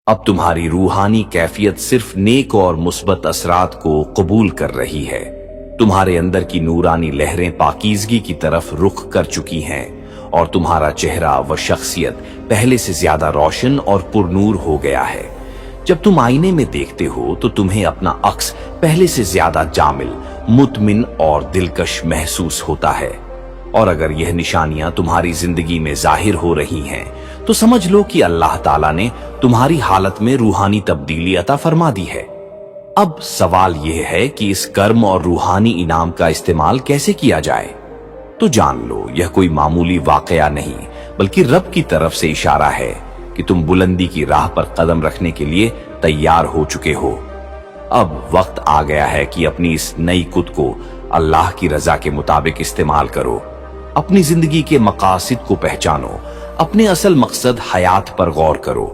اب تمہاری روحانی کیفیت صرف نیک اور مثبت اثرات کو قبول کر رہی ہے۔ تمہارے اندر کی نورانی لہریں پاکیزگی کی طرف رخ کر چکی ہیں اور تمہارا چہرہ و شخصیت پہلے سے زیادہ روشن اور پرنور ہو گیا ہے۔ جب تم آئینے میں دیکھتے ہو تو تمہیں اپنا عکس پہلے سے زیادہ جامل، مطمئن اور دلکش محسوس ہوتا ہے، اور اگر یہ نشانیاں تمہاری زندگی میں ظاہر ہو رہی ہیں تو سمجھ لو کہ اللہ تعالیٰ نے تمہاری حالت میں روحانی تبدیلی عطا فرما دی ہے۔ اب سوال یہ ہے کہ اس کرم اور روحانی انعام کا استعمال کیسے کیا جائے؟ تو جان لو، یہ کوئی معمولی واقعہ نہیں بلکہ رب کی طرف سے اشارہ ہے کہ تم بلندی کی راہ پر قدم رکھنے کے لیے تیار ہو چکے ہو۔ اب وقت آ گیا ہے کہ اپنی اس نئی خود کو اللہ کی رضا کے مطابق استعمال کرو، اپنی زندگی کے مقاصد کو پہچانو، اپنے اصل مقصد حیات پر غور کرو،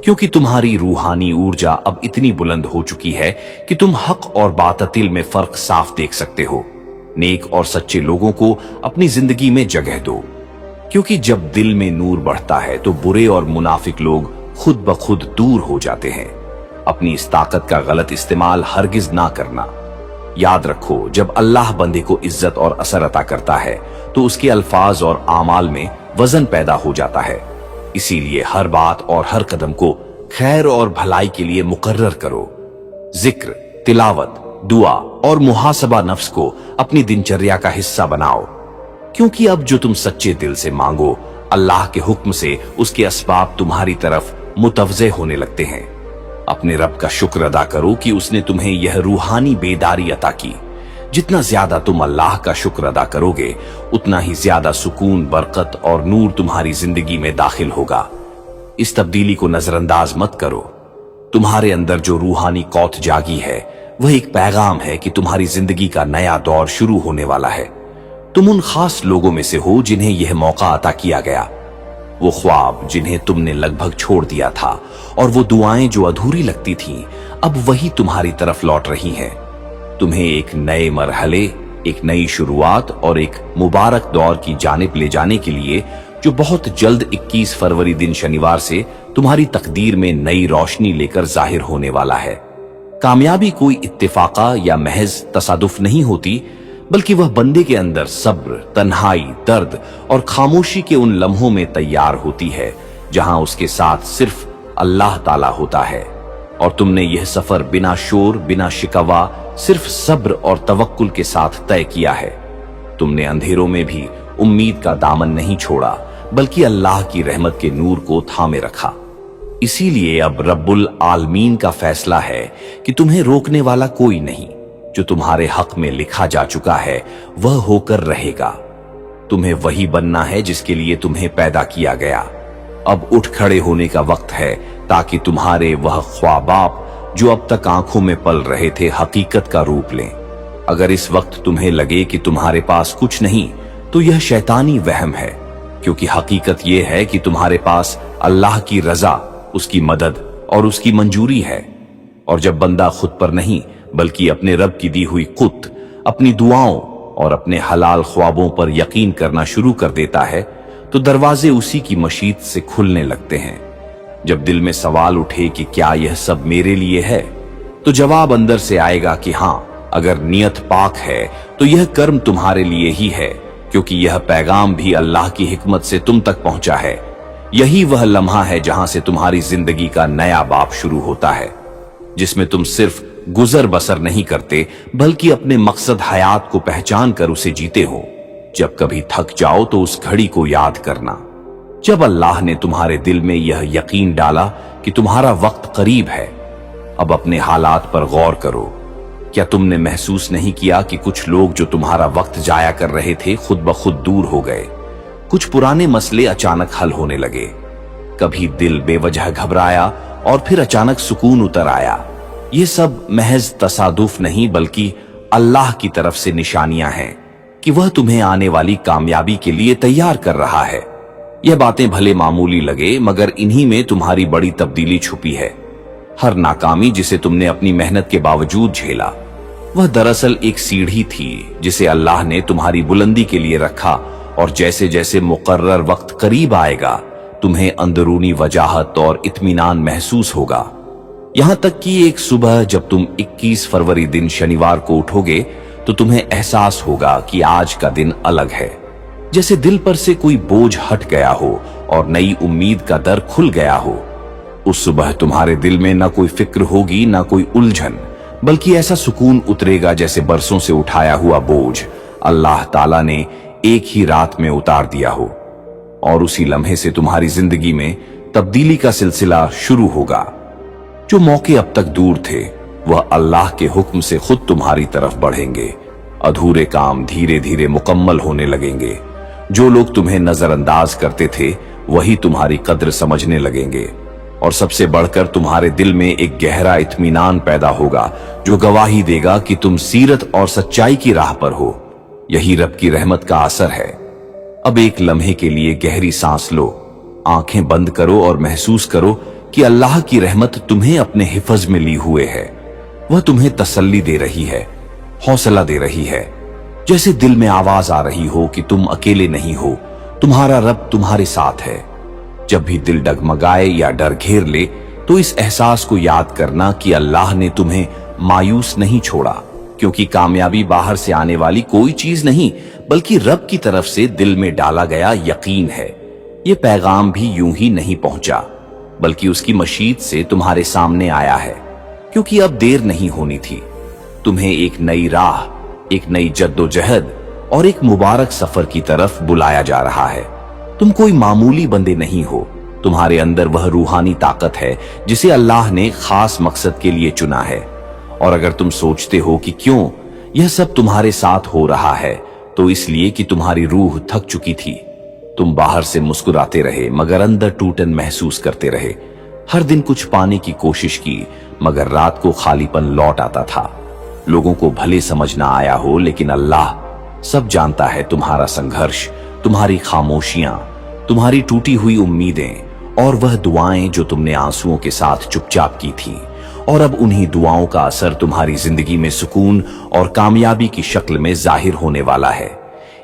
کیونکہ تمہاری روحانی ارجا اب اتنی بلند ہو چکی ہے کہ تم حق اور باطل میں فرق صاف دیکھ سکتے ہو۔ نیک اور سچے لوگوں کو اپنی زندگی میں جگہ دو، کیونکہ جب دل میں نور بڑھتا ہے تو برے اور منافق لوگ خود بخود دور ہو جاتے ہیں۔ اپنی اس طاقت کا غلط استعمال ہرگز نہ کرنا۔ یاد رکھو، جب اللہ بندے کو عزت اور اثر عطا کرتا ہے تو اس کے الفاظ اور اعمال میں وزن پیدا ہو جاتا ہے۔ اسی لیے ہر بات اور ہر قدم کو خیر اور بھلائی کے لیے مقرر کرو۔ ذکر، تلاوت، دعا اور محاسبہ نفس کو اپنی دنچریا کا حصہ بناؤ، کیونکہ اب جو تم سچے دل سے مانگو، اللہ کے حکم سے اس کے اسباب تمہاری طرف متوجہ ہونے لگتے ہیں۔ اپنے رب کا شکر ادا کرو کہ اس نے تمہیں یہ روحانی بیداری عطا کی۔ جتنا زیادہ تم اللہ کا شکر ادا کرو گے، اتنا ہی زیادہ سکون، برکت اور نور تمہاری زندگی میں داخل ہوگا۔ اس تبدیلی کو نظر انداز مت کرو۔ تمہارے اندر جو روحانی قوت جاگی ہے، وہ ایک پیغام ہے کہ تمہاری زندگی کا نیا دور شروع ہونے والا ہے۔ تم ان خاص لوگوں میں سے ہو جنہیں یہ موقع عطا کیا گیا۔ وہ خواب جنہیں تم نے لگ بھگ چھوڑ دیا تھا، اور وہ دعائیں جو ادھوری لگتی تھیں، اب وہی تمہاری طرف لوٹ رہی ہیں۔ تمہیں ایک نئے مرحلے، ایک نئی شروعات اور ایک مبارک دور کی جانب لے جانے کے لیے، جو بہت جلد 21 فروری دن شنیوار سے تمہاری تقدیر میں نئی روشنی لے کر ظاہر ہونے والا ہے۔ کامیابی کوئی اتفاقہ یا محض تصادف نہیں ہوتی، بلکہ وہ بندے کے اندر صبر، تنہائی، درد اور خاموشی کے ان لمحوں میں تیار ہوتی ہے جہاں اس کے ساتھ صرف اللہ تعالیٰ ہوتا ہے۔ اور تم نے یہ سفر بنا شور، بنا شکوہ، صرف صبر اور توکل کے ساتھ طے کیا ہے۔ تم نے اندھیروں میں بھی امید کا دامن نہیں چھوڑا، بلکہ اللہ کی رحمت کے نور کو تھامے رکھا۔ اسی لیے اب رب العالمین کا فیصلہ ہے کہ تمہیں روکنے والا کوئی نہیں۔ جو تمہارے حق میں لکھا جا چکا ہے وہ ہو کر رہے گا۔ تمہیں وہی بننا ہے جس کے لیے تمہیں پیدا کیا گیا۔ اب اٹھ کھڑے ہونے کا وقت ہے تاکہ تمہارے وہ خوابات جو اب تک آنکھوں میں پل رہے تھے حقیقت کا روپ لیں۔ اگر اس وقت تمہیں لگے کہ تمہارے پاس کچھ نہیں تو یہ شیطانی وہم ہے، کیونکہ حقیقت یہ ہے کہ تمہارے پاس اللہ کی رضا، اس کی مدد اور اس کی منظوری ہے۔ اور جب بندہ خود پر نہیں بلکہ اپنے رب کی دی ہوئی قوت، اپنی دعاؤں اور اپنے حلال خوابوں پر یقین کرنا شروع کر دیتا ہے تو دروازے اسی کی مشیت سے کھلنے لگتے ہیں۔ جب دل میں سوال اٹھے کہ کیا یہ سب میرے لیے ہے، تو جواب اندر سے آئے گا کہ ہاں، اگر نیت پاک ہے تو یہ کرم تمہارے لیے ہی ہے، کیونکہ یہ پیغام بھی اللہ کی حکمت سے تم تک پہنچا ہے۔ یہی وہ لمحہ ہے جہاں سے تمہاری زندگی کا نیا باب شروع ہوتا ہے، جس میں تم صرف گزر بسر نہیں کرتے بلکہ اپنے مقصد حیات کو پہچان کر اسے جیتے ہو۔ جب کبھی تھک جاؤ تو اس گھڑی کو یاد کرنا جب اللہ نے تمہارے دل میں یہ یقین ڈالا کہ تمہارا وقت قریب ہے۔ اب اپنے حالات پر غور کرو۔ کیا تم نے محسوس نہیں کیا کہ کچھ لوگ جو تمہارا وقت ضائع کر رہے تھے خود بخود دور ہو گئے؟ کچھ پرانے مسئلے اچانک حل ہونے لگے، کبھی دل بے وجہ گھبرایا اور پھر اچانک سکون اتر آیا۔ یہ سب محض تصادف نہیں بلکہ اللہ کی طرف سے نشانیاں ہیں کہ وہ تمہیں آنے والی کامیابی کے لیے تیار کر رہا ہے۔ یہ باتیں بھلے معمولی لگے، مگر انہی میں تمہاری بڑی تبدیلی چھپی ہے۔ ہر ناکامی جسے تم نے اپنی محنت کے باوجود جھیلا، وہ دراصل ایک سیڑھی تھی جسے اللہ نے تمہاری بلندی کے لیے رکھا، اور جیسے جیسے مقرر وقت قریب آئے گا، तुम्हें अंदरूनी वजाहत और इत्मीनान महसूस होगा। यहां तक कि एक सुबह जब तुम 21 फरवरी दिन शनिवार को उठोगे तो तुम्हें एहसास होगा कि आज का दिन अलग है, जैसे दिल पर से कोई बोझ हट गया हो और नई उम्मीद का दर खुल गया हो। उस सुबह तुम्हारे दिल में ना कोई फिक्र होगी, ना कोई उलझन, बल्कि ऐसा सुकून उतरेगा जैसे बरसों से उठाया हुआ बोझ अल्लाह ताला ने एक ही रात में उतार दिया हो। और उसी लम्हे से तुम्हारी जिंदगी में तब्दीली का सिलसिला शुरू होगा। जो मौके अब तक दूर थे वह अल्लाह के हुक्म से खुद तुम्हारी तरफ बढ़ेंगे। अधूरे काम धीरे धीरे मुकम्मल होने लगेंगे। जो लोग तुम्हें नजरअंदाज करते थे वही तुम्हारी कद्र समझने लगेंगे। और सबसे बढ़कर तुम्हारे दिल में एक गहरा इत्मीनान पैदा होगा जो गवाही देगा कि तुम सीरत और सच्चाई की राह पर हो। यही रब की रहमत का असर है। अब एक लम्हे के लिए गहरी सांस लो, आंखें बंद करो और महसूस करो कि अल्लाह की रहमत तुम्हें अपने हिफज में ली हुए है। वह तुम्हें तसल्ली दे रही है, हौसला दे रही है, जैसे दिल में आवाज आ रही हो कि तुम अकेले नहीं हो, तुम्हारा रब तुम्हारे साथ है। जब भी दिल डगमगाए या डर घेर ले तो इस एहसास को याद करना कि अल्लाह ने तुम्हें मायूस नहीं छोड़ा, क्योंकि कामयाबी बाहर से आने वाली कोई चीज नहीं बल्कि रब की तरफ से दिल में डाला गया यकीन है। ये पैगाम भी यूं ही नहीं पहुंचा बल्कि उसकी मशीद से तुम्हारे सामने आया है, क्योंकि अब देर नहीं होनी थी। तुम्हें एक नई राह, एक नई जद्दोजहद और एक मुबारक सफर की तरफ बुलाया जा रहा है। तुम कोई मामूली बंदे नहीं हो, तुम्हारे अंदर वह रूहानी ताकत है जिसे अल्लाह ने खास मकसद के लिए चुना है। और अगर तुम सोचते हो कि क्यों यह सब तुम्हारे साथ हो रहा है, तो इसलिए कि तुम्हारी रूह थक चुकी थी। तुम बाहर से मुस्कुराते रहे मगर अंदर टूटन महसूस करते रहे। हर दिन कुछ पाने की कोशिश की मगर रात को खालीपन लौट आता था। लोगों को भले समझ ना आया हो, लेकिन अल्लाह सब जानता है तुम्हारा संघर्ष, तुम्हारी खामोशियां, तुम्हारी टूटी हुई उम्मीदें और वह दुआएं जो तुमने आंसुओं के साथ चुपचाप की थी। और अब उन्हीं दुआओं का असर तुम्हारी जिंदगी में सुकून और कामयाबी की शक्ल में जाहिर होने वाला है।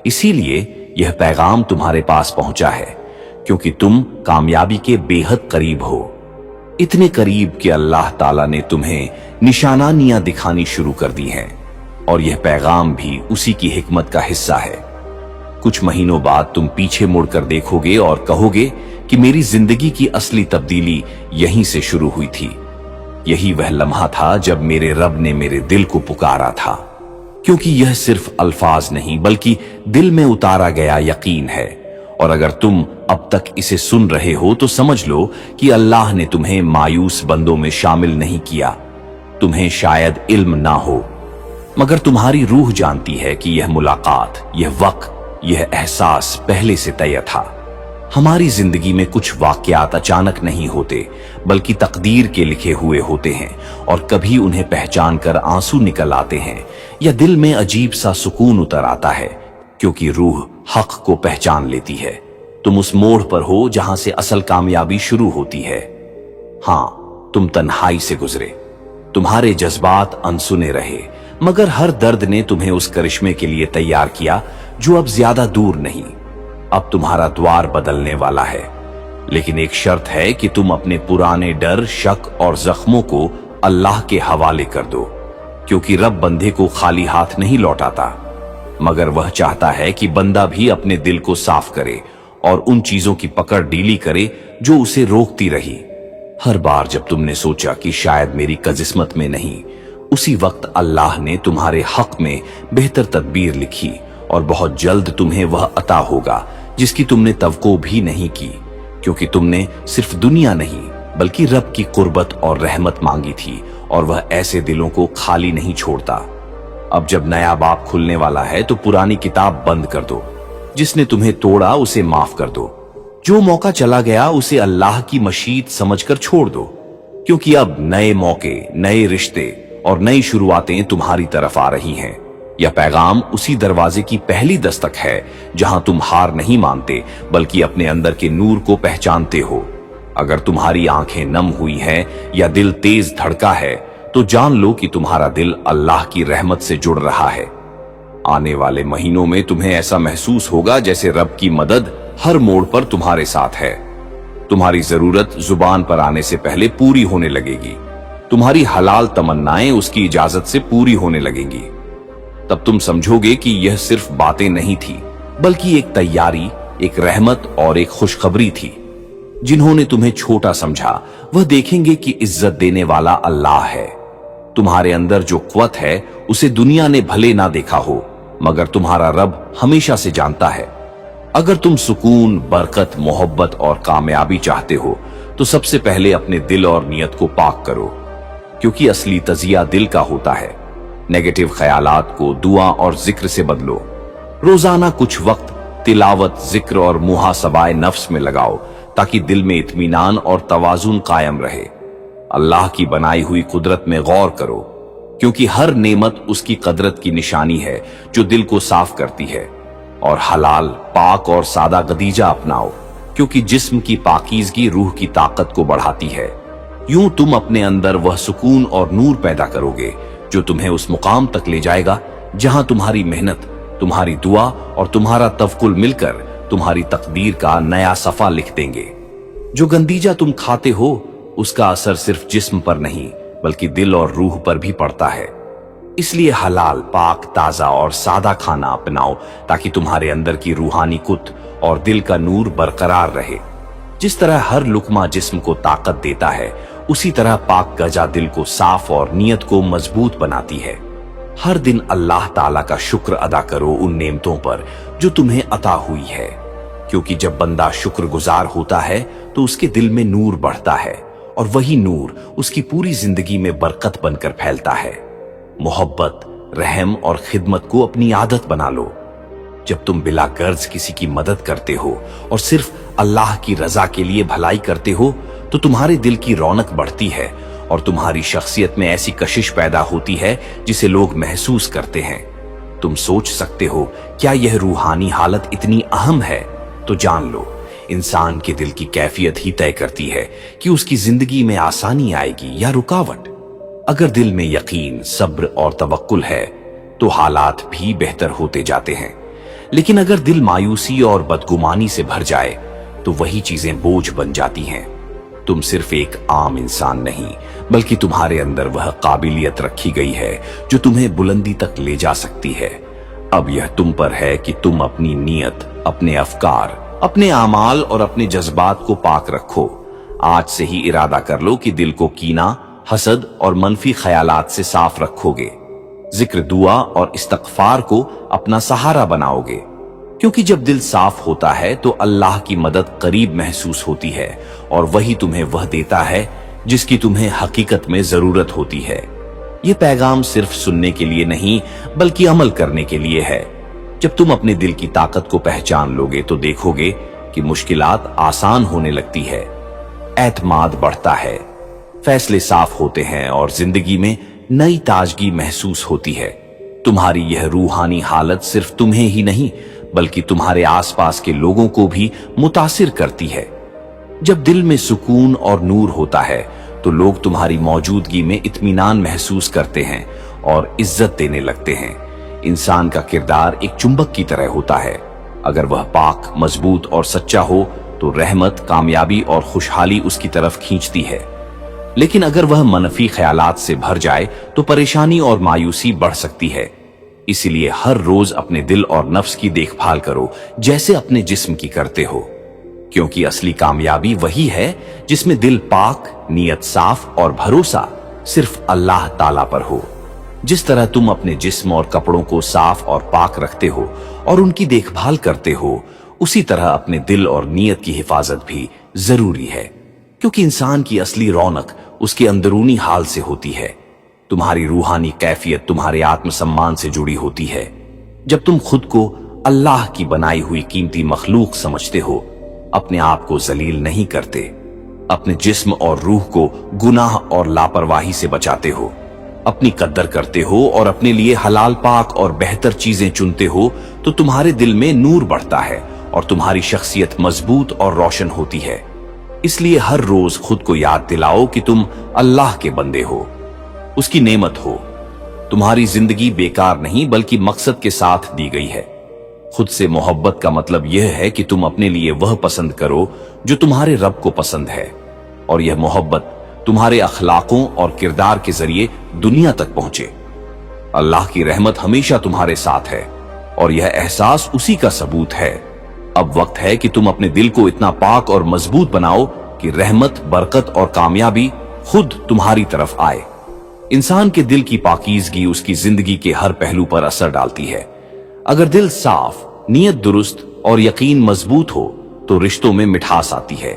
इसीलिए यह पैगाम तुम्हारे पास पहुंचा है, क्योंकि तुम कामयाबी के बेहद करीब हो। इतने करीब कि अल्लाह ताला ने तुम्हें निशानियां दिखानी शुरू कर दी हैं। और यह पैगाम भी उसी की हिकमत का हिस्सा है। कुछ महीनों बाद तुम पीछे मुड़कर देखोगे और कहोगे कि मेरी जिंदगी की असली तब्दीली यहीं से शुरू हुई थी। यही वह लम्हा था जब मेरे रब ने मेरे दिल को पुकारा था, क्योंकि यह सिर्फ अल्फाज नहीं बल्कि दिल में उतारा गया यकीन है। और अगर तुम अब तक इसे सुन रहे हो तो समझ लो कि अल्लाह ने तुम्हें मायूस बंदों में शामिल नहीं किया। तुम्हें शायद इल्म ना हो, मगर तुम्हारी रूह जानती है कि यह मुलाकात, यह वक्त, यह एहसास पहले से तय था। हमारी जिंदगी में कुछ वाकयात अचानक नहीं होते बल्कि तकदीर के लिखे हुए होते हैं, और कभी उन्हें पहचान कर आंसू निकल आते हैं या दिल में अजीब सा सुकून उतर आता है, क्योंकि रूह हक को पहचान लेती है। तुम उस मोड़ पर हो जहां से असल कामयाबी शुरू होती है। हां, तुम तन्हाई से गुजरे, तुम्हारे जज्बात अनसुने रहे, मगर हर दर्द ने तुम्हें उस करिश्मे के लिए तैयार किया जो अब ज्यादा दूर नहीं। अब तुम्हारा द्वार बदलने वाला है, लेकिन एक शर्त है कि तुम अपने पुराने डर, शक और जख्मों को अल्लाह के हवाले कर दो, क्योंकि रब बंदे को खाली हाथ नहीं लौटाता, मगर वह चाहता है कि बंदा भी अपने दिल को साफ करे और उन चीजों की पकड़ ढीली करे जो उसे रोकती रही। हर बार जब तुमने सोचा कि शायद मेरी किस्मत में नहीं, उसी वक्त अल्लाह ने तुम्हारे हक में बेहतर तदबीर लिखी, और बहुत जल्द तुम्हें वह अता होगा जिसकी तुमने तवक्को भी नहीं की, क्योंकि तुमने सिर्फ दुनिया नहीं बल्कि रब की कुर्बत और रहमत मांगी थी, और वह ऐसे दिलों को खाली नहीं छोड़ता। अब जब नया बाब खुलने वाला है तो पुरानी किताब बंद कर दो। जिसने तुम्हें तोड़ा उसे माफ कर दो। जो मौका चला गया उसे अल्लाह की मशीद समझकर छोड़ दो, क्योंकि अब नए मौके, नए रिश्ते और नई शुरुआतें तुम्हारी तरफ आ रही हैं। यह पैगाम उसी दरवाजे की पहली दस्तक है जहां तुम हार नहीं मानते बल्कि अपने अंदर के नूर को पहचानते हो। अगर तुम्हारी आंखें नम हुई हैं या दिल तेज धड़का है तो जान लो कि तुम्हारा दिल अल्लाह की रहमत से जुड़ रहा है। आने वाले महीनों में तुम्हें ऐसा महसूस होगा जैसे रब की मदद हर मोड़ पर तुम्हारे साथ है। तुम्हारी जरूरत जुबान पर आने से पहले पूरी होने लगेगी। तुम्हारी हलाल तमन्नाएं उसकी इजाजत से पूरी होने लगेंगी। तब तुम समझोगे कि यह सिर्फ बातें नहीं थी, बल्कि एक तैयारी, एक रहमत और एक खुशखबरी थी। जिन्होंने तुम्हें छोटा समझा वह देखेंगे कि इज्जत देने वाला अल्लाह है। तुम्हारे अंदर जो क़ुव्वत है उसे दुनिया ने भले ना देखा हो, मगर तुम्हारा रब हमेशा से जानता है। अगर तुम सुकून, बरकत, मोहब्बत और कामयाबी चाहते हो तो सबसे पहले अपने दिल और नियत को पाक करो, क्योंकि असली तजिया दिल का होता है। नेगेटिव ख्यालात को दुआ और जिक्र से बदलो। रोजाना कुछ वक्त तिलावत, जिक्र और मुहासबाए नफ्स में लगाओ, ताकि दिल में इत्मीनान और तवाजुन कायम रहे। अल्लाह की बनाई हुई कुदरत में गौर करो, क्योंकि हर नेमत उसकी कदरत की निशानी है जो दिल को साफ करती है। और हलाल, पाक और सादा गदीजा अपनाओ, क्योंकि जिस्म की पाकीज़गी रूह की ताकत को बढ़ाती है। यूं तुम अपने अंदर वह सुकून और नूर पैदा करोगे जो तुम्हें उस मुकाम तक ले जाएगा जहां तुम्हारी मेहनत, तुम्हारी दुआ और तुम्हारा तवक्कुल मिलकर तुम्हारी तकदीर का नया सफा लिख देंगे। जो गंदीजा तुम खाते हो उसका असर सिर्फ जिस्म पर नहीं बल्कि दिल और रूह पर भी पड़ता है। इसलिए हलाल, पाक, ताजा और सादा खाना अपनाओ, ताकि तुम्हारे अंदर की रूहानी कुत और दिल का नूर बरकरार रहे। जिस तरह हर लुकमा जिस्म को ताकत देता है, उसी तरह पाक गजा दिल को साफ और नियत को मजबूत बनाती है। हर दिन अल्लाह ताला का शुक्र अदा करो उन नेमतों पर जो तुम्हें अता हुई है, क्योंकि जब बंदा शुक्रगुजार होता है तो उसके दिल में नूर बढ़ता है और वही नूर उसकी पूरी जिंदगी में बरकत बनकर फैलता है। मोहब्बत, रहम और खिदमत को अपनी आदत बना लो। जब तुम बिला गर्ज किसी की मदद करते हो और सिर्फ अल्लाह की रजा के लिए भलाई करते हो तो तुम्हारे दिल की रौनक बढ़ती है और तुम्हारी शख्सियत में ऐसी कशिश पैदा होती है जिसे लोग महसूस करते हैं। तुम सोच सकते हो, क्या यह रूहानी हालत इतनी अहम है? तो जान लो, इंसान के दिल की कैफियत ही तय करती है कि उसकी जिंदगी में आसानी आएगी या रुकावट। अगर दिल में यकीन, सब्र और तवक्कुल है तो हालात भी बेहतर होते जाते हैं। लेकिन अगर दिल मायूसी और बदगुमानी से भर जाए तो वही चीजें बोझ बन जाती हैं। तुम सिर्फ एक आम इंसान नहीं, बल्कि तुम्हारे अंदर वह काबिलियत रखी गई है जो तुम्हें बुलंदी तक ले जा सकती है। अब यह तुम पर है कि तुम अपनी नीयत, अपने अफकार, अपने आमाल और अपने जज्बात को पाक रखो। आज से ही इरादा कर लो कि दिल को कीना, हसद और मनफी ख्यालात से साफ रखोगे। जिक्र, दुआ और इस्तगफार को अपना सहारा बनाओगे, क्योंकि जब दिल साफ होता है तो अल्लाह की मदद करीब महसूस होती है और वही तुम्हें वह देता है जिसकी तुम्हें हकीकत में जरूरत होती है। यह पैगाम सिर्फ सुनने के लिए नहीं बल्कि अमल करने के लिए है। जब तुम अपने दिल की ताकत को पहचान लोगे तो देखोगे कि मुश्किलात आसान होने लगती है, एतमाद बढ़ता है, फैसले साफ होते हैं और जिंदगी में नई ताजगी महसूस होती है। तुम्हारी यह रूहानी हालत सिर्फ तुम्हें ही नहीं बल्कि तुम्हारे आसपास के लोगों को भी मुतासिर करती है। जब दिल में सुकून और नूर होता है तो लोग तुम्हारी मौजूदगी में इत्मीनान महसूस करते हैं और इज्जत देने लगते हैं। इंसान का किरदार एक चुंबक की तरह होता है। अगर वह पाक, मजबूत और सच्चा हो तो रहमत, कामयाबी और खुशहाली उसकी तरफ खींचती है। लेकिन अगर वह मनफी ख्यालात से भर जाए तो परेशानी और मायूसी बढ़ सकती है। इसीलिए हर रोज अपने दिल और नफ्स की देखभाल करो जैसे अपने जिस्म की करते हो, क्योंकि असली कामयाबी वही है जिसमें दिल पाक, नियत साफ और भरोसा सिर्फ अल्लाह ताला पर हो। जिस तरह तुम अपने जिस्म और कपड़ों को साफ और पाक रखते हो और उनकी देखभाल करते हो, उसी तरह अपने दिल और नियत की हिफाजत भी जरूरी है, क्योंकि इंसान की असली रौनक उसके अंदरूनी हाल से होती है। तुम्हारी रूहानी कैफियत तुम्हारे आत्मसम्मान से जुड़ी होती है। जब तुम खुद को अल्लाह की बनाई हुई कीमती मखलूक समझते हो, अपने आप को जलील नहीं करते, अपने जिस्म और रूह को गुनाह और लापरवाही से बचाते हो, अपनी कद्र करते हो और अपने लिए हलाल, पाक और बेहतर चीजें चुनते हो, तो तुम्हारे दिल में नूर बढ़ता है और तुम्हारी शख्सियत मजबूत और रोशन होती है। इसलिए हर रोज खुद को याद दिलाओ कि तुम अल्लाह के बंदे हो, उसकी नेमत हो। तुम्हारी जिंदगी बेकार नहीं बल्कि मकसद के साथ दी गई है। खुद से मोहब्बत का मतलब यह है कि तुम अपने लिए वह पसंद करो जो तुम्हारे रब को पसंद है, और यह मोहब्बत तुम्हारे अखलाकों और किरदार के जरिए दुनिया तक पहुंचे। अल्लाह की रहमत हमेशा तुम्हारे साथ है और यह एहसास उसी का सबूत है। अब वक्त है कि तुम अपने दिल को इतना पाक और मजबूत बनाओ कि रहमत, बरकत और कामयाबी खुद तुम्हारी तरफ आए। इंसान के दिल की पाकीज़गी उसकी जिंदगी के हर पहलू पर असर डालती है। अगर दिल साफ, नीयत दुरुस्त और यकीन मजबूत हो तो रिश्तों में मिठास आती है,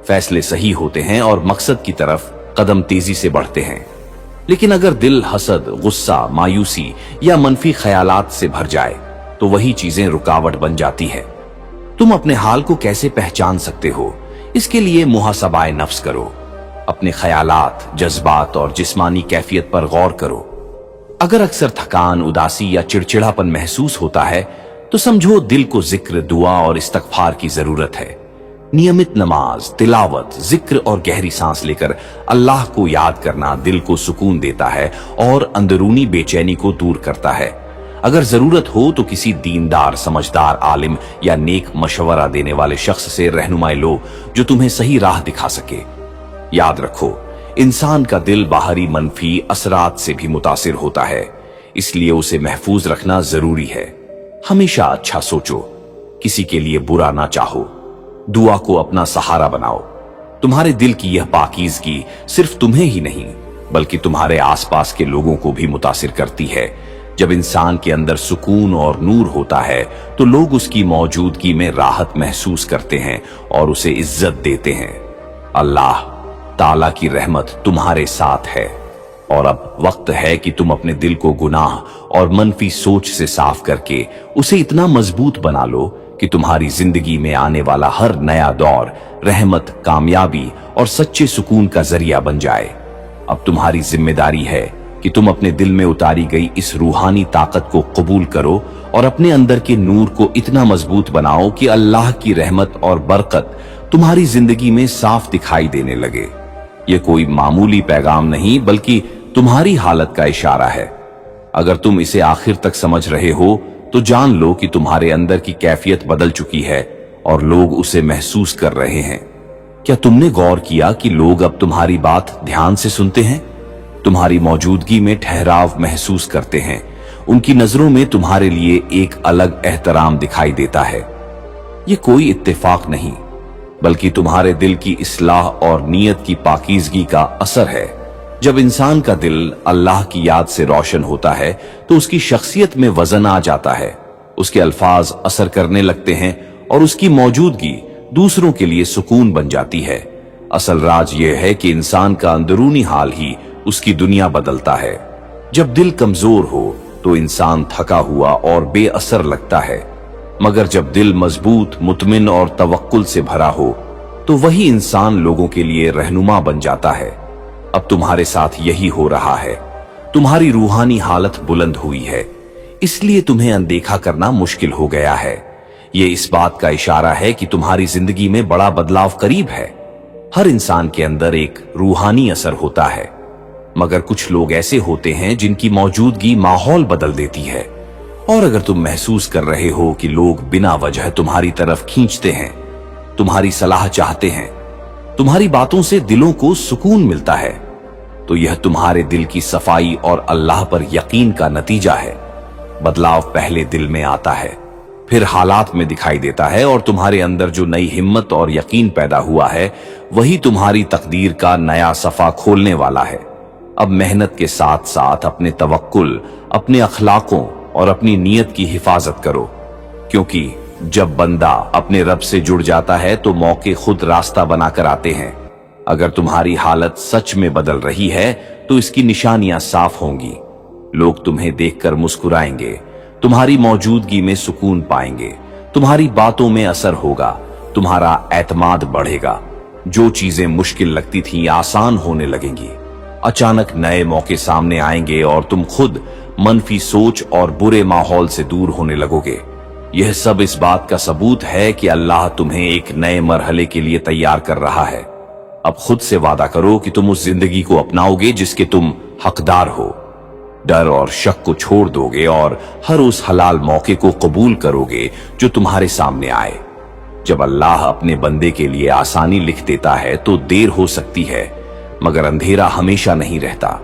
फैसले सही होते हैं और मकसद की तरफ कदम तेजी से बढ़ते हैं। लेकिन अगर दिल हसद, गुस्सा, मायूसी या मनफी ख्यालात से भर जाए तो वही चीजें रुकावट बन जाती है। तुम अपने हाल को कैसे पहचान सकते हो, इसके लिए मुहासबाए नफ्स करो। अपने ख्यालात, जज्बात और जिस्मानी कैफियत पर गौर करो। अगर अक्सर थकान, उदासी या चिड़चिड़ापन महसूस होता है तो समझो दिल को जिक्र, दुआ और इस्तगफार की जरूरत है। नियमित नमाज, तिलावत, जिक्र और गहरी सांस लेकर अल्लाह को याद करना दिल को सुकून देता है और अंदरूनी बेचैनी को दूर करता है। अगर जरूरत हो तो किसी दीनदार, समझदार आलिम या नेक मशवरा देने वाले शख्स से रहनुमाई लो जो तुम्हें सही राह दिखा सके। याद रखो, इंसान का दिल बाहरी मनफी असरात से भी मुतासिर होता है, इसलिए उसे महफूज रखना जरूरी है। हमेशा अच्छा सोचो, किसी के लिए बुरा ना चाहो, दुआ को अपना सहारा बनाओ। तुम्हारे दिल की यह पाकीज़गी सिर्फ तुम्हें ही नहीं बल्कि तुम्हारे आसपास के लोगों को भी मुतासिर करती है। जब इंसान के अंदर सुकून और नूर होता है तो लोग उसकी मौजूदगी में राहत महसूस करते हैं और उसे इज्जत देते हैं। अल्लाह ताला की रहमत तुम्हारे साथ है और अब वक्त है कि तुम अपने दिल को गुनाह और मनफी सोच से साफ करके उसे इतना मजबूत बना लो कि तुम्हारी जिंदगी में आने वाला हर नया दौर रहमत, कामयाबी और सच्चे सुकून का जरिया बन जाए। अब तुम्हारी जिम्मेदारी है कि तुम अपने दिल में उतारी गई इस रूहानी ताकत को कबूल करो और अपने अंदर के नूर को इतना मजबूत बनाओ कि अल्लाह की रहमत और बरकत तुम्हारी जिंदगी में साफ दिखाई देने लगे। ये कोई मामूली पैगाम नहीं बल्कि तुम्हारी हालत का इशारा है। अगर तुम इसे आखिर तक समझ रहे हो तो जान लो कि तुम्हारे अंदर की कैफियत बदल चुकी है और लोग उसे महसूस कर रहे हैं। क्या तुमने गौर किया कि लोग अब तुम्हारी बात ध्यान से सुनते हैं, तुम्हारी मौजूदगी में ठहराव महसूस करते हैं, उनकी नजरों में तुम्हारे लिए एक अलग एहतराम दिखाई देता है। ये कोई इत्तेफाक नहीं बल्कि तुम्हारे दिल की इस्लाह और नीयत की पाकीज़गी का असर है। जब इंसान का दिल अल्लाह की याद से रोशन होता है तो उसकी शख्सियत में वजन आ जाता है, उसके अल्फाज असर करने लगते हैं और उसकी मौजूदगी दूसरों के लिए सुकून बन जाती है। असल राज यह है कि इंसान का अंदरूनी हाल ही उसकी दुनिया बदलता है। जब दिल कमजोर हो तो इंसान थका हुआ और बेअसर लगता है, मगर जब दिल मजबूत, मुतमिन और तवक्कुल से भरा हो तो वही इंसान लोगों के लिए रहनुमा बन जाता है। अब तुम्हारे साथ यही हो रहा है। तुम्हारी रूहानी हालत बुलंद हुई है, इसलिए तुम्हें अनदेखा करना मुश्किल हो गया है। ये इस बात का इशारा है कि तुम्हारी जिंदगी में बड़ा बदलाव करीब है। हर इंसान के अंदर एक रूहानी असर होता है, मगर कुछ लोग ऐसे होते हैं जिनकी मौजूदगी माहौल बदल देती है। और अगर तुम महसूस कर रहे हो कि लोग बिना वजह तुम्हारी तरफ खींचते हैं, तुम्हारी सलाह चाहते हैं, तुम्हारी बातों से दिलों को सुकून मिलता है, तो यह तुम्हारे दिल की सफाई और अल्लाह पर यकीन का नतीजा है। बदलाव पहले दिल में आता है, फिर हालात में दिखाई देता है और तुम्हारे अंदर जो नई हिम्मत और यकीन पैदा हुआ है वही तुम्हारी तकदीर का नया सफा खोलने वाला है। अब मेहनत के साथ साथ अपने तवक्कुल, अपने अखलाकों और अपनी नीयत की हिफाजत करो, क्योंकि जब बंदा अपने रब से जुड़ जाता है तो मौके खुद रास्ता बनाकर आते हैं। अगर तुम्हारी हालत सच में बदल रही है तो इसकी निशानियां साफ होंगी। लोग तुम्हें देखकर मुस्कुराएंगे, तुम्हारी मौजूदगी में सुकून पाएंगे, तुम्हारी बातों में असर होगा, तुम्हारा एतमाद बढ़ेगा। जो चीजें मुश्किल लगती थीं आसान होने लगेंगी। अचानक नए मौके सामने आएंगे और तुम खुद मनफी सोच और बुरे माहौल से दूर होने लगोगे। यह सब इस बात का सबूत है कि अल्लाह तुम्हें एक नए मरहले के लिए तैयार कर रहा है। अब खुद से वादा करो कि तुम उस जिंदगी को अपनाओगे जिसके तुम हकदार हो। डर और शक को छोड़ दोगे और हर उस हलाल मौके को कबूल करोगे जो तुम्हारे सामने आए। जब अल्लाह अपने बंदे के लिए आसानी लिख देता है तो देर हो सकती है, मगर अंधेरा हमेशा नहीं रहता।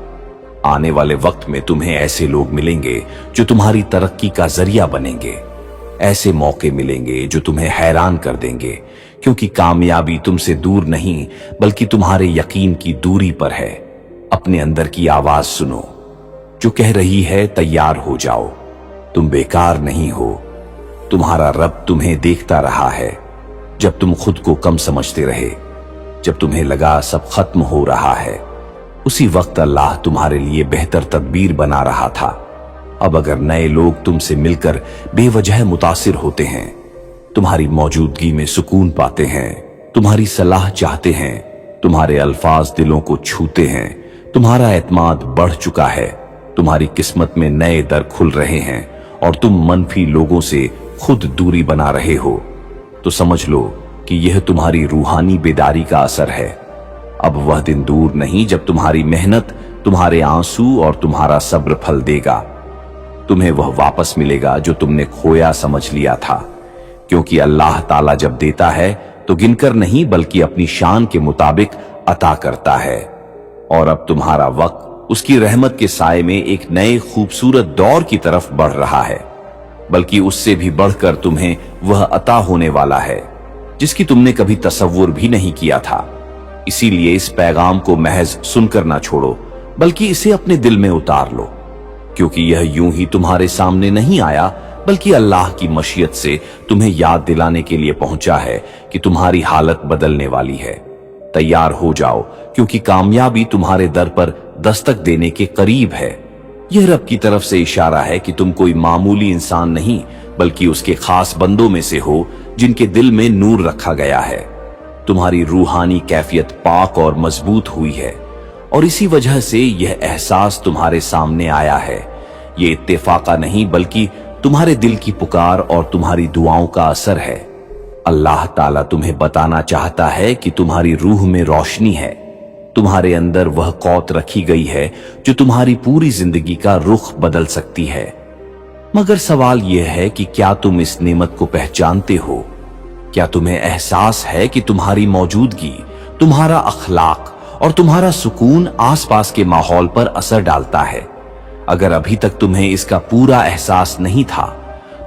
आने वाले वक्त में तुम्हें ऐसे लोग मिलेंगे जो तुम्हारी तरक्की का जरिया बनेंगे। ऐसे मौके मिलेंगे जो तुम्हें हैरान कर देंगे, क्योंकि कामयाबी तुमसे दूर नहीं बल्कि तुम्हारे यकीन की दूरी पर है। अपने अंदर की आवाज सुनो जो कह रही है तैयार हो जाओ, तुम बेकार नहीं हो। तुम्हारा रब तुम्हें देखता रहा है जब तुम खुद को कम समझते रहे। जब तुम्हें लगा सब खत्म हो रहा है, उसी वक्त अल्लाह तुम्हारे लिए बेहतर तदबीर बना रहा था। अब अगर नए लोग तुमसे मिलकर बेवजह मुतासिर होते हैं, तुम्हारी मौजूदगी में सुकून पाते हैं, तुम्हारी सलाह चाहते हैं, तुम्हारे अल्फाज दिलों को छूते हैं, तुम्हारा एतमाद बढ़ चुका है, तुम्हारी किस्मत में नए दर खुल रहे हैं और तुम मनफी लोगों से खुद दूरी बना रहे हो, तो समझ लो कि यह तुम्हारी रूहानी बेदारी का असर है। अब वह दिन दूर नहीं जब तुम्हारी मेहनत, तुम्हारे आंसू और तुम्हारा सब्र फल देगा। तुम्हें वह वापस मिलेगा जो तुमने खोया समझ लिया था, क्योंकि अल्लाह ताला जब देता है तो गिनकर नहीं बल्कि अपनी शान के मुताबिक अता करता है। और अब तुम्हारा वक्त उसकी रहमत के साए में एक नए खूबसूरत दौर की तरफ बढ़ रहा है, बल्कि उससे भी बढ़कर तुम्हें वह अता होने वाला है जिसकी तुमने कभी तसव्वुर भी नहीं किया था। इसीलिए इस पैगाम को महज सुनकर ना छोड़ो, बल्कि इसे अपने दिल में उतार लो, क्योंकि यह यूं ही तुम्हारे सामने नहीं आया, बल्कि अल्लाह की मशीयत से तुम्हें याद दिलाने के लिए पहुंचा है कि तुम्हारी हालत बदलने वाली है। तैयार हो जाओ, क्योंकि कामयाबी तुम्हारे दर पर दस्तक देने के करीब है। यह रब की तरफ से इशारा है कि तुम कोई मामूली इंसान नहीं बल्कि उसके खास बंदों में से हो जिनके दिल में नूर रखा गया है। तुम्हारी रूहानी कैफियत पाक और मजबूत हुई है और इसी वजह से यह एहसास तुम्हारे सामने आया है। ये इत्तेफाका नहीं बल्कि तुम्हारे दिल की पुकार और तुम्हारी दुआओं का असर है। अल्लाह ताला तुम्हें बताना चाहता है कि तुम्हारी रूह में रोशनी है, तुम्हारे अंदर वह कौत रखी गई है जो तुम्हारी पूरी जिंदगी का रुख बदल सकती है। मगर सवाल यह है कि क्या तुम इस नेमत को पहचानते हो? क्या तुम्हें एहसास है कि तुम्हारी मौजूदगी, तुम्हारा अखलाक और तुम्हारा सुकून आसपास के माहौल पर असर डालता है? अगर अभी तक तुम्हें इसका पूरा एहसास नहीं था,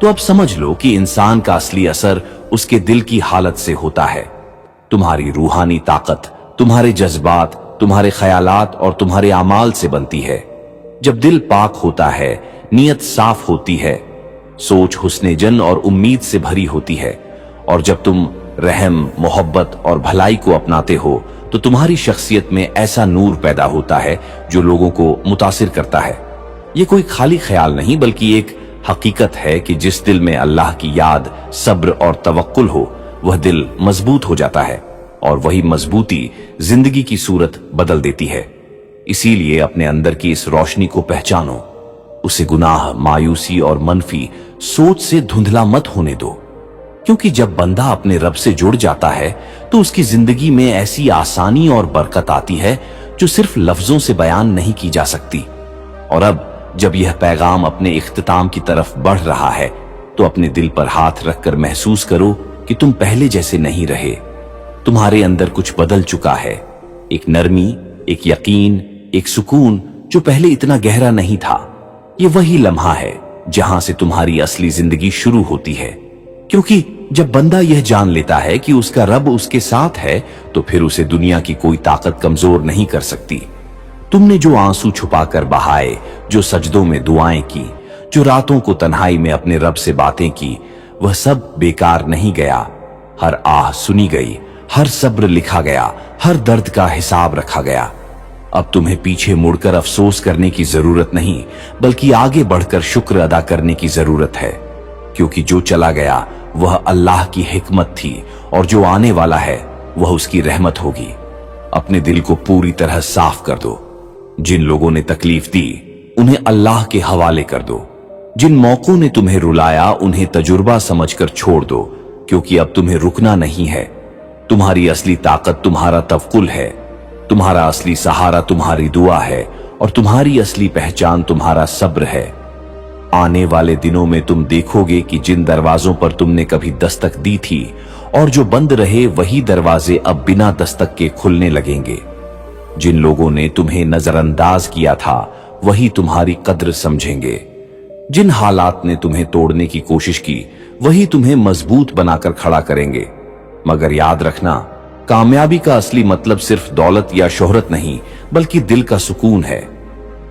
तो अब समझ लो कि इंसान का असली असर उसके दिल की हालत से होता है। तुम्हारी रूहानी ताकत तुम्हारे जज्बात, तुम्हारे ख्यालात और तुम्हारे अमाल से बनती है। जब दिल पाक होता है, नीयत साफ होती है, सोच हुस्ने जन और उम्मीद से भरी होती है, और जब तुम रहम, मोहब्बत और भलाई को अपनाते हो तो तुम्हारी शख्सियत में ऐसा नूर पैदा होता है जो लोगों को मुतासिर करता है। ये कोई खाली ख्याल नहीं बल्कि एक हकीकत है कि जिस दिल में अल्लाह की याद, सब्र और तवक्कुल हो, वह दिल मजबूत हो जाता है और वही मजबूती जिंदगी की सूरत बदल देती है। इसीलिए अपने अंदर की इस रोशनी को पहचानो, उसे गुनाह, मायूसी और मनफी सोच से धुंधला मत होने दो, क्योंकि जब बंदा अपने रब से जुड़ जाता है तो उसकी जिंदगी में ऐसी आसानी और बरकत आती है जो सिर्फ लफ्जों से बयान नहीं की जा सकती। और अब जब यह पैगाम अपने इख्तिताम की तरफ बढ़ रहा है तो अपने दिल पर हाथ रखकर महसूस करो कि तुम पहले जैसे नहीं रहे। तुम्हारे अंदर कुछ बदल चुका है, एक नरमी, एक यकीन, एक सुकून जो पहले इतना गहरा नहीं था। ये वही लम्हा है जहां से तुम्हारी असली जिंदगी शुरू होती है, क्योंकि जब बंदा यह जान लेता है कि उसका रब उसके साथ है तो फिर उसे दुनिया की कोई ताकत कमजोर नहीं कर सकती। तुमने जो आंसू छुपाकर बहाए, जो सजदों में दुआएं की, जो रातों को तन्हाई में अपने रब से बातें की, वह सब बेकार नहीं गया। हर आह सुनी गई, हर सब्र लिखा गया, हर दर्द का हिसाब रखा गया। अब तुम्हें पीछे मुड़कर अफसोस करने की जरूरत नहीं बल्कि आगे बढ़कर शुक्र अदा करने की जरूरत है, क्योंकि जो चला गया वह अल्लाह की हिकमत थी और जो आने वाला है वह उसकी रहमत होगी। अपने दिल को पूरी तरह साफ कर दो। जिन लोगों ने तकलीफ दी उन्हें अल्लाह के हवाले कर दो। जिन मौकों ने तुम्हें रुलाया उन्हें तजुर्बा समझकर छोड़ दो, क्योंकि अब तुम्हें रुकना नहीं है। तुम्हारी असली ताकत तुम्हारा तवक्कुल है, तुम्हारा असली सहारा तुम्हारी दुआ है और तुम्हारी असली पहचान तुम्हारा सब्र है। आने वाले दिनों में तुम देखोगे कि जिन दरवाजों पर तुमने कभी दस्तक दी थी और जो बंद रहे, वही दरवाजे अब बिना दस्तक के खुलने लगेंगे। जिन लोगों ने तुम्हें नजरअंदाज किया था, वही तुम्हारी कद्र समझेंगे। जिन हालात ने तुम्हें तोड़ने की कोशिश की, वही तुम्हें मजबूत बनाकर खड़ा करेंगे। मगर याद रखना, कामयाबी का असली मतलब सिर्फ दौलत या शोहरत नहीं, बल्कि दिल का सुकून है।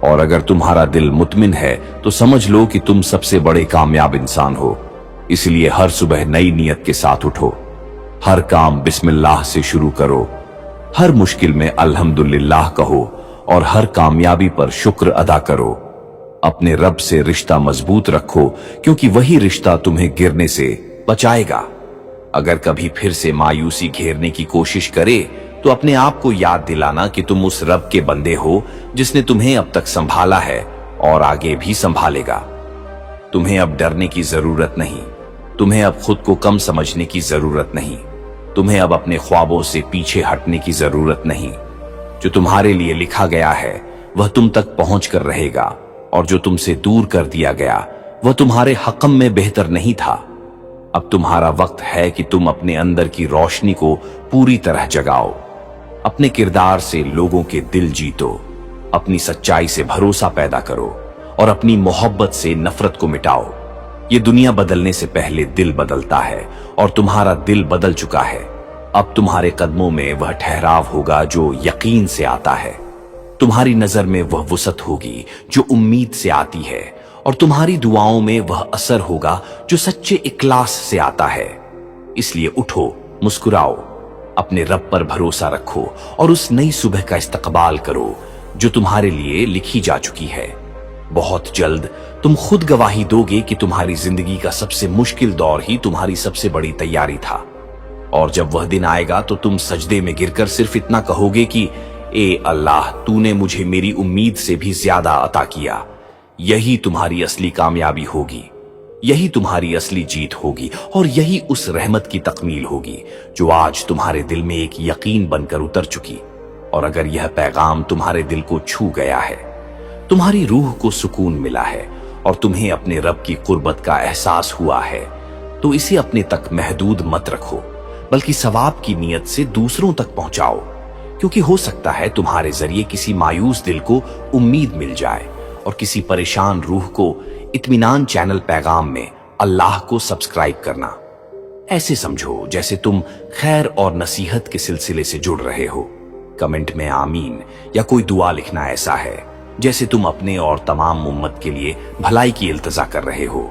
और अगर तुम्हारा दिल मुतमिन है तो समझ लो कि तुम सबसे बड़े कामयाब इंसान हो। इसलिए हर सुबह नई नियत के साथ उठो, हर काम बिस्मिल्लाह से शुरू करो, हर मुश्किल में अल्हम्दुलिल्लाह कहो और हर कामयाबी पर शुक्र अदा करो। अपने रब से रिश्ता मजबूत रखो, क्योंकि वही रिश्ता तुम्हें गिरने से बचाएगा। अगर कभी फिर से मायूसी घेरने की कोशिश करे तो अपने आप को याद दिलाना कि तुम उस रब के बंदे हो जिसने तुम्हें अब तक संभाला है और आगे भी संभालेगा। तुम्हें अब डरने की जरूरत नहीं, तुम्हें अब खुद को कम समझने की जरूरत नहीं, तुम्हें अब अपने ख्वाबों से पीछे हटने की जरूरत नहीं। जो तुम्हारे लिए लिखा गया है वह तुम तक पहुंच कर रहेगा, और जो तुमसे दूर कर दिया गया वह तुम्हारे हकम में बेहतर नहीं था। अब तुम्हारा वक्त है कि तुम अपने अंदर की रोशनी को पूरी तरह जगाओ। अपने किरदार से लोगों के दिल जीतो, अपनी सच्चाई से भरोसा पैदा करो और अपनी मोहब्बत से नफरत को मिटाओ। ये दुनिया बदलने से पहले दिल बदलता है, और तुम्हारा दिल बदल चुका है। अब तुम्हारे कदमों में वह ठहराव होगा जो यकीन से आता है। तुम्हारी नजर में वह वुसअत होगी जो उम्मीद से आती है, और तुम्हारी दुआओं में वह असर होगा जो सच्चे इखलास से आता है। इसलिए उठो, मुस्कुराओ, अपने रब पर भरोसा रखो और उस नई सुबह का इस्तकबाल करो जो तुम्हारे लिए लिखी जा चुकी है। बहुत जल्द तुम खुद गवाही दोगे कि तुम्हारी जिंदगी का सबसे मुश्किल दौर ही तुम्हारी सबसे बड़ी तैयारी था। और जब वह दिन आएगा तो तुम सजदे में गिरकर सिर्फ इतना कहोगे कि ए अल्लाह, तूने मुझे मेरी उम्मीद से भी ज्यादा अता किया। यही तुम्हारी असली कामयाबी होगी, यही तुम्हारी असली जीत होगी, और यही उस रहमत की तकमील होगी जो आज तुम्हारे दिल में एक यकीन बनकर उतर चुकी। और अगर यह पैगाम तुम्हारे दिल को छू गया है, तुम्हारी रूह को सुकून मिला है और तुम्हें अपने रब की कुर्बत का एहसास हुआ है, तो इसे अपने तक महदूद मत रखो, बल्कि सवाब की नीयत से दूसरों तक पहुंचाओ। क्योंकि हो सकता है तुम्हारे जरिए किसी मायूस दिल को उम्मीद मिल जाए और किसी परेशान रूह को इत्मीनान। चैनल पैगाम में अल्लाह को सब्सक्राइब करना ऐसे समझो जैसे तुम खैर और नसीहत के सिलसिले से जुड़ रहे हो। कमेंट में आमीन या कोई दुआ लिखना ऐसा है जैसे तुम अपने और तमाम उम्मत के लिए भलाई की इल्तजा कर रहे हो।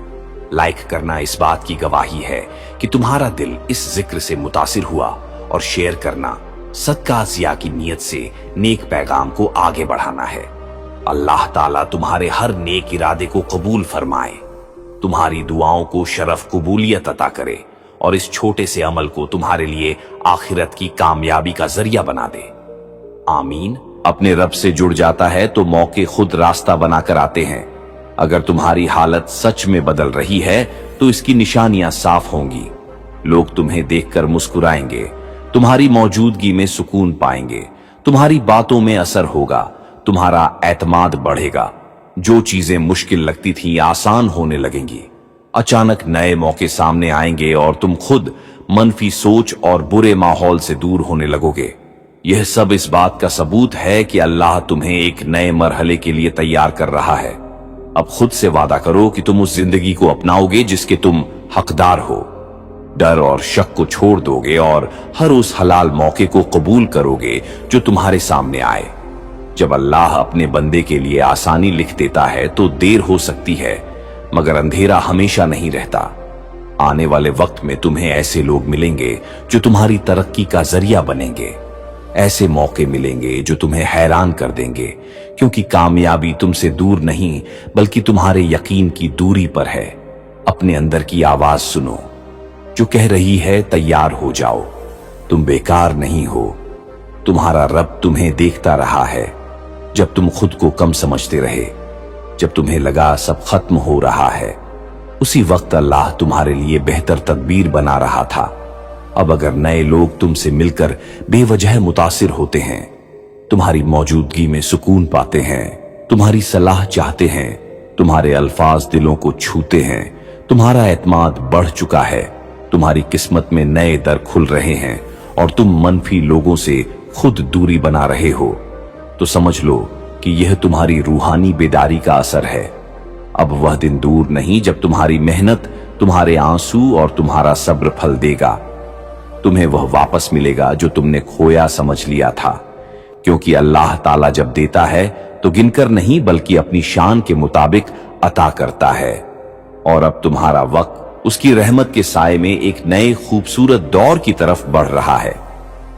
लाइक करना इस बात की गवाही है कि तुम्हारा दिल इस जिक्र से मुतासिर हुआ, और शेयर करना सदका जिया की नीयत से नेक पैगाम को आगे बढ़ाना है। अल्लाह ताला तुम्हारे हर नेक इरादे को कबूल फरमाए, तुम्हारी दुआओं को शरफ कबूलियत अता करे और इस छोटे से अमल को तुम्हारे लिए आखिरत की कामयाबी का जरिया बना दे। आमीन। अपने रब से जुड़ जाता है तो मौके खुद रास्ता बनाकर आते हैं। अगर तुम्हारी हालत सच में बदल रही है तो इसकी निशानियां साफ होंगी। लोग तुम्हें देखकर मुस्कुराएंगे, तुम्हारी मौजूदगी में सुकून पाएंगे, तुम्हारी बातों में असर होगा, तुम्हारा एतमाद बढ़ेगा। जो चीजें मुश्किल लगती थी आसान होने लगेंगी। अचानक नए मौके सामने आएंगे और तुम खुद मनफी सोच और बुरे माहौल से दूर होने लगोगे। यह सब इस बात का सबूत है कि अल्लाह तुम्हें एक नए मरहले के लिए तैयार कर रहा है। अब खुद से वादा करो कि तुम उस जिंदगी को अपनाओगे जिसके तुम हकदार हो। डर और शक को छोड़ दोगे और हर उस हलाल मौके को कबूल करोगे जो तुम्हारे सामने आए। जब अल्लाह अपने बंदे के लिए आसानी लिख देता है तो देर हो सकती है, मगर अंधेरा हमेशा नहीं रहता। आने वाले वक्त में तुम्हें ऐसे लोग मिलेंगे जो तुम्हारी तरक्की का जरिया बनेंगे। ऐसे मौके मिलेंगे जो तुम्हें हैरान कर देंगे, क्योंकि कामयाबी तुमसे दूर नहीं बल्कि तुम्हारे यकीन की दूरी पर है। अपने अंदर की आवाज सुनो जो कह रही है तैयार हो जाओ, तुम बेकार नहीं हो। तुम्हारा रब तुम्हें देखता रहा है जब तुम खुद को कम समझते रहे। जब तुम्हें लगा सब खत्म हो रहा है, उसी वक्त अल्लाह तुम्हारे लिए बेहतर तदबीर बना रहा था। अब अगर नए लोग तुमसे मिलकर बेवजह मुतासिर होते हैं, तुम्हारी मौजूदगी में सुकून पाते हैं, तुम्हारी सलाह चाहते हैं, तुम्हारे अल्फाज दिलों को छूते हैं, तुम्हारा एतमाद बढ़ चुका है, तुम्हारी किस्मत में नए दर खुल रहे हैं और तुम मनफी लोगों से खुद दूरी बना रहे हो, तो समझ लो कि यह तुम्हारी रूहानी बेदारी का असर है। अब वह दिन दूर नहीं जब तुम्हारी मेहनत, तुम्हारे आंसू और तुम्हारा सब्र फल देगा। तुम्हें वह वापस मिलेगा जो तुमने खोया समझ लिया था, क्योंकि अल्लाह ताला जब देता है तो गिनकर नहीं बल्कि अपनी शान के मुताबिक अता करता है। और अब तुम्हारा वक्त उसकी रहमत के साए में एक नए खूबसूरत दौर की तरफ बढ़ रहा है,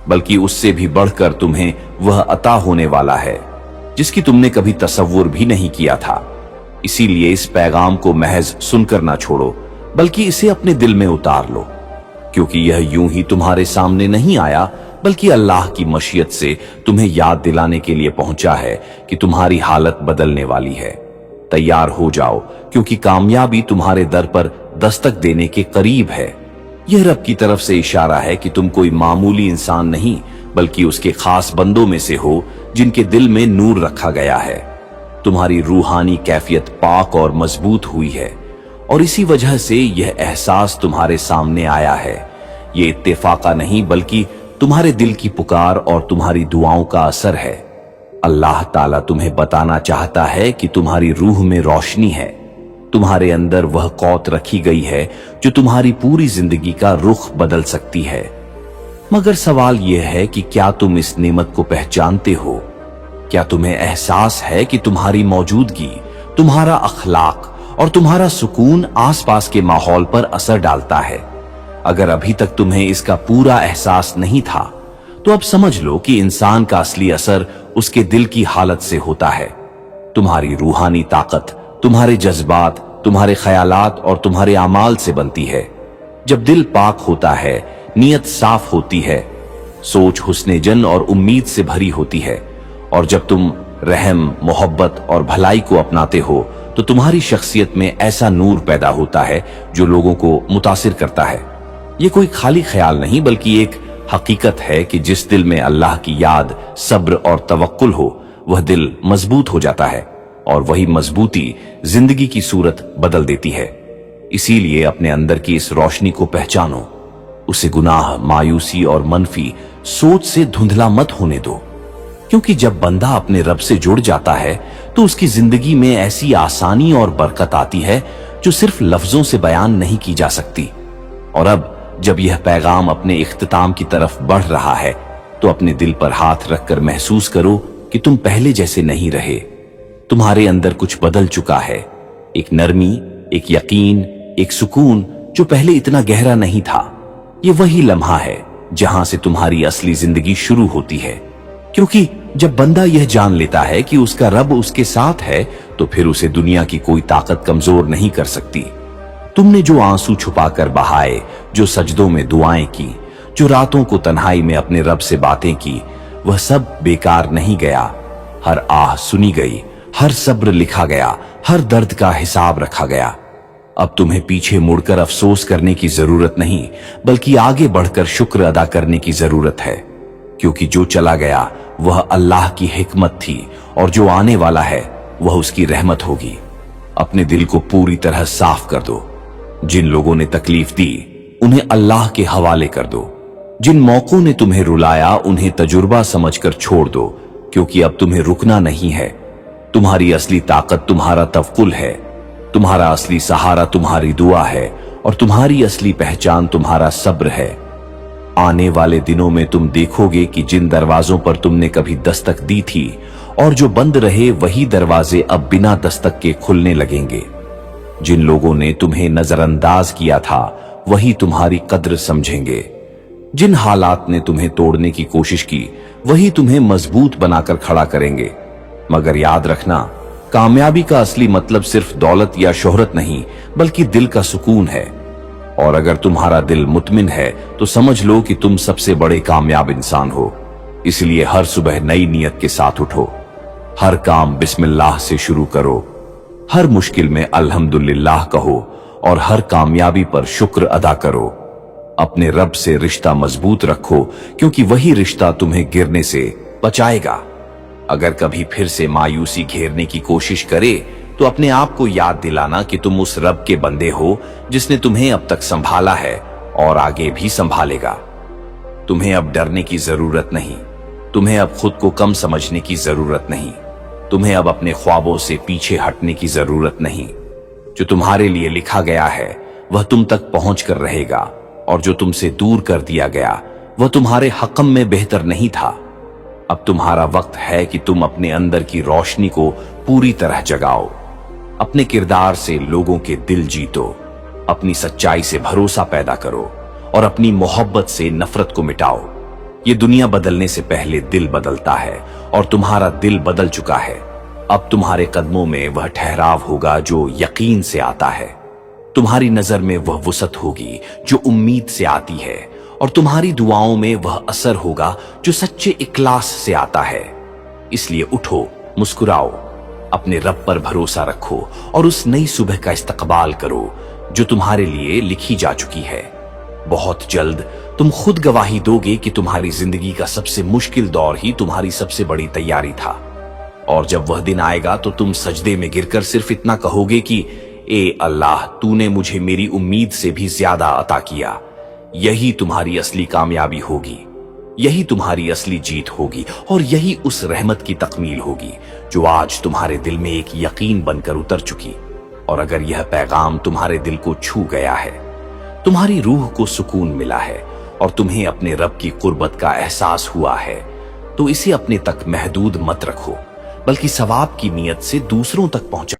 बल्कि उससे भी बढ़कर तुम्हें वह अता होने वाला है जिसकी तुमने कभी तसव्वुर भी नहीं किया था। इसीलिए इस पैगाम को महज सुनकर ना छोड़ो, बल्कि इसे अपने दिल में उतार लो, क्योंकि यह यूं ही तुम्हारे सामने नहीं आया, बल्कि अल्लाह की मशीयत से तुम्हें याद दिलाने के लिए पहुंचा है कि तुम्हारी हालत बदलने वाली है। तैयार हो जाओ, क्योंकि कामयाबी तुम्हारे दर पर दस्तक देने के करीब है। यह रब की तरफ से इशारा है कि तुम कोई मामूली इंसान नहीं, बल्कि उसके खास बंदों में से हो जिनके दिल में नूर रखा गया है। तुम्हारी रूहानी कैफियत पाक और मजबूत हुई है और इसी वजह से यह एहसास तुम्हारे सामने आया है। ये इत्तेफाका नहीं बल्कि तुम्हारे दिल की पुकार और तुम्हारी दुआओं का असर है। अल्लाह ताला तुम्हें बताना चाहता है कि तुम्हारी रूह में रोशनी है, तुम्हारे अंदर वह कौत रखी गई है जो तुम्हारी पूरी जिंदगी का रुख बदल सकती है। मगर सवाल यह है कि क्या तुम इस नेमत को पहचानते हो? क्या तुम्हें एहसास है कि तुम्हारी मौजूदगी, तुम्हारा अखलाक और तुम्हारा सुकून आसपास के माहौल पर असर डालता है? अगर अभी तक तुम्हें इसका पूरा एहसास नहीं था, तो अब समझ लो कि इंसान का असली असर उसके दिल की हालत से होता है। तुम्हारी रूहानी ताकत तुम्हारे जज्बात, तुम्हारे ख्यालात और तुम्हारे अमाल से बनती है। जब दिल पाक होता है, नीयत साफ होती है, सोच हुस्ने जन और उम्मीद से भरी होती है, और जब तुम रहम, मोहब्बत और भलाई को अपनाते हो, तो तुम्हारी शख्सियत में ऐसा नूर पैदा होता है जो लोगों को मुतासिर करता है। ये कोई खाली ख्याल नहीं बल्कि एक हकीकत है कि जिस दिल में अल्लाह की याद, सब्र और तवक्कुल हो, वह दिल मजबूत हो जाता है और वही मजबूती जिंदगी की सूरत बदल देती है। इसीलिए अपने अंदर की इस रोशनी को पहचानो, उसे गुनाह, मायूसी और मनफी सोच से धुंधला मत होने दो, क्योंकि जब बंदा अपने रब से जुड़ जाता है तो उसकी जिंदगी में ऐसी आसानी और बरकत आती है जो सिर्फ लफ्जों से बयान नहीं की जा सकती। और अब जब यह पैगाम अपने इख्तिताम की तरफ बढ़ रहा है, तो अपने दिल पर हाथ रखकर महसूस करो कि तुम पहले जैसे नहीं रहे। तुम्हारे अंदर कुछ बदल चुका है, एक नरमी, एक यकीन, एक सुकून जो पहले इतना गहरा नहीं था। ये वही लम्हा है जहां से तुम्हारी असली जिंदगी शुरू होती है, क्योंकि जब बंदा यह जान लेता है कि उसका रब उसके साथ है, तो फिर उसे दुनिया की कोई ताकत कमजोर नहीं कर सकती। तुमने जो आंसू छुपाकर बहाए, जो सजदों में दुआएं की, जो रातों को तन्हाई में अपने रब से बातें की, वह सब बेकार नहीं गया। हर आह सुनी गई, हर सब्र लिखा गया, हर दर्द का हिसाब रखा गया। अब तुम्हें पीछे मुड़कर अफसोस करने की जरूरत नहीं, बल्कि आगे बढ़कर शुक्र अदा करने की जरूरत है, क्योंकि जो चला गया वह अल्लाह की हिकमत थी और जो आने वाला है वह उसकी रहमत होगी। अपने दिल को पूरी तरह साफ कर दो। जिन लोगों ने तकलीफ दी उन्हें अल्लाह के हवाले कर दो। जिन मौकों ने तुम्हें रुलाया उन्हें तजुर्बा समझकर छोड़ दो, क्योंकि अब तुम्हें रुकना नहीं है। तुम्हारी असली ताकत तुम्हारा तवक्कुल है, तुम्हारा असली सहारा तुम्हारी दुआ है और तुम्हारी असली पहचान तुम्हारा सब्र है। आने वाले दिनों में तुम देखोगे कि जिन दरवाजों पर तुमने कभी दस्तक दी थी और जो बंद रहे, वही दरवाजे अब बिना दस्तक के खुलने लगेंगे। जिन लोगों ने तुम्हें नजरअंदाज किया था वही तुम्हारी कद्र समझेंगे। जिन हालात ने तुम्हें तोड़ने की कोशिश की वही तुम्हें मजबूत बनाकर खड़ा करेंगे। मगर याद रखना, कामयाबी का असली मतलब सिर्फ दौलत या शोहरत नहीं, बल्कि दिल का सुकून है। और अगर तुम्हारा दिल मुतमिन है तो समझ लो कि तुम सबसे बड़े कामयाब इंसान हो। इसलिए हर सुबह नई नियत के साथ उठो, हर काम बिस्मिल्लाह से शुरू करो, हर मुश्किल में अल्हम्दुलिल्लाह कहो और हर कामयाबी पर शुक्र अदा करो। अपने रब से रिश्ता मजबूत रखो, क्योंकि वही रिश्ता तुम्हें गिरने से बचाएगा। अगर कभी फिर से मायूसी घेरने की कोशिश करे तो अपने आप को याद दिलाना कि तुम उस रब के बंदे हो जिसने तुम्हें अब तक संभाला है और आगे भी संभालेगा। तुम्हें अब डरने की जरूरत नहीं, तुम्हें अब खुद को कम समझने की जरूरत नहीं, तुम्हें अब अपने ख्वाबों से पीछे हटने की जरूरत नहीं। जो तुम्हारे लिए लिखा गया है वह तुम तक पहुंच कर रहेगा, और जो तुमसे दूर कर दिया गया वह तुम्हारे हक़म में बेहतर नहीं था। अब तुम्हारा वक्त है कि तुम अपने अंदर की रोशनी को पूरी तरह जगाओ, अपने किरदार से लोगों के दिल जीतो, अपनी सच्चाई से भरोसा पैदा करो और अपनी मोहब्बत से नफरत को मिटाओ। ये दुनिया बदलने से पहले दिल बदलता है और तुम्हारा दिल बदल चुका है। अब तुम्हारे कदमों में वह ठहराव होगा जो यकीन से आता है, तुम्हारी नजर में वह वुसअत होगी जो उम्मीद से आती है, और तुम्हारी दुआओं में वह असर होगा जो सच्चे इखलास से आता है। इसलिए उठो, मुस्कुराओ, अपने रब पर भरोसा रखो और उस नई सुबह का इस्तकबाल करो जो तुम्हारे लिए लिखी जा चुकी है। बहुत जल्द तुम खुद गवाही दोगे कि तुम्हारी जिंदगी का सबसे मुश्किल दौर ही तुम्हारी सबसे बड़ी तैयारी था, और जब वह दिन आएगा तो तुम सजदे में गिरकर सिर्फ इतना कहोगे कि ए अल्लाह, तूने मुझे मेरी उम्मीद से भी ज्यादा अता किया। यही तुम्हारी असली कामयाबी होगी, यही तुम्हारी असली जीत होगी, और यही उस रहमत की तकमील होगी जो आज तुम्हारे दिल में एक यकीन बनकर उतर चुकी। और अगर यह पैगाम तुम्हारे दिल को छू गया है, तुम्हारी रूह को सुकून मिला है और तुम्हें अपने रब की कुर्बत का एहसास हुआ है, तो इसे अपने तक महदूद मत रखो, बल्कि सवाब की नीयत से दूसरों तक पहुंचा।